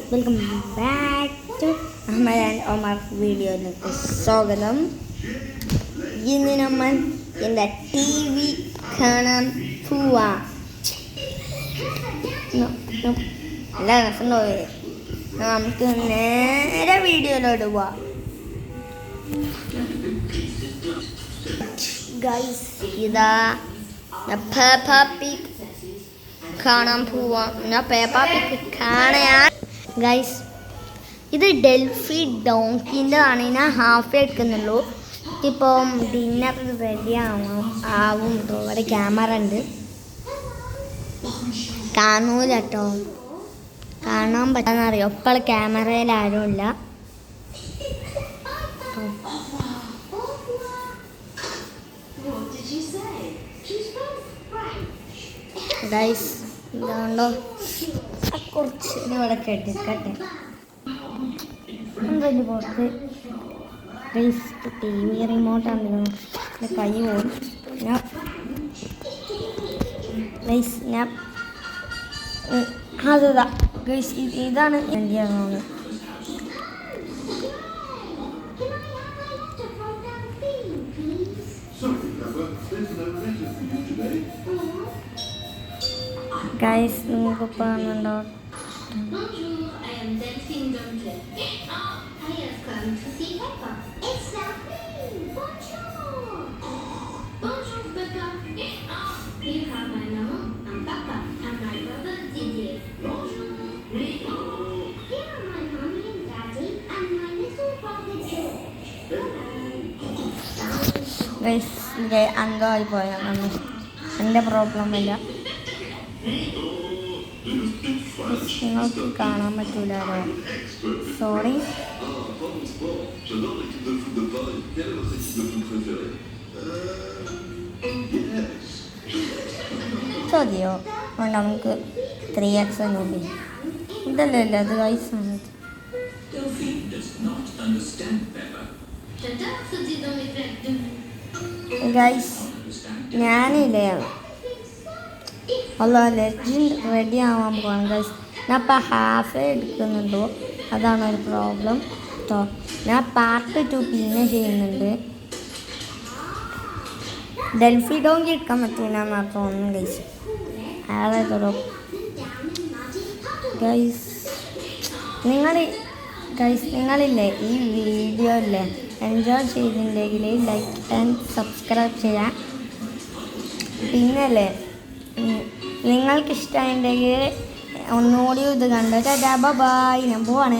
Welcome back to Ahmed and Omar വീഡിയോയിലേക്ക് സ്വാഗതം. ഇന്ന് നമ്മൾ എൻ്റെ ടി വി കാണാൻ പോവാം. നല്ല രസമുണ്ടോ? നമുക്ക് നേരെ വീഡിയോയിലോട്ട് പോവാം. ഗൈസ്, ഇതാ പേപ്പ പിഗ് കാണാൻ പോവാം. പേപ്പ പിഗ് കാണാൻ ഗൈസ്, ഇത് ഡെൽഫി ഡോങ്കിൻ്റെ ആണ്. ഞാൻ ഹാഫ് എടുക്കുന്നുള്ളൂ. ഇപ്പം ഡിന്നർ റെഡി ആവും. ഇവിടെ ക്യാമറ ഉണ്ട്, കാണൂല കേട്ടോ. കാണാൻ പറ്റാന്നറിയോ? ഇപ്പോൾ ക്യാമറയിൽ ആരുമില്ല. ഗൈസ്, ഇതാണ്ടോ കുറച്ച് ഇവിടെ കെട്ടിക്കട്ടെ. എന്തല്ലേ പുറത്ത് ഗൈസ്, ടി വി റിമോട്ടാണ്. കൈ പോകും. ഞാൻ അതാ ഗൈസ്, ഇതാണ് എൻ്റെ ആണ്. ഗൈസ്, നിങ്ങൾക്ക് കാണുന്നുണ്ടോ? ഗൈസ്, അന്തോ ആയി പോയാണ്. എൻ്റെ പ്രോബ്ലം ഇല്ല. നിങ്ങൾക്ക് കാണാൻ പറ്റൂലോ, സോറി. ചോദ്യോ നമുക്ക് 3x നോക്കി. ഇതല്ലല്ലോ അത് ഗൈസ്. ഗൈസ്, ഞാനില്ലേ ലെജൻഡ് റെഡി ആവാൻ പോവാണ് ഗൈസ്. ഞാൻ ഇപ്പം ഹാഫ് എടുക്കുന്നുണ്ടോ, അതാണ് ഒരു പ്രോബ്ലം കേട്ടോ. ഞാൻ പാർട്ട് 2 പിന്നെ ചെയ്യുന്നുണ്ട്. ഡെൽഫി ഡോങ്കി എടുക്കാൻ പറ്റില്ല എന്നാണ് തോന്നുന്നു ഗൈസ്. അയാളെ തുടരും ഗൈസ്. നിങ്ങളില്ലേ ഈ വീഡിയോയില്ലേ എൻജോയ് ചെയ്തിട്ടുണ്ടെങ്കിൽ ലൈക്ക് ആൻഡ് സബ്സ്ക്രൈബ് ചെയ്യാം. പിന്നല്ലേ നിങ്ങൾക്കിഷ്ടമായിട്ടുണ്ടെങ്കിൽ ഒന്നുകൂടി ഇത് കണ്ടിട്ട് ബൈ, ഞാൻ പോവാണ്.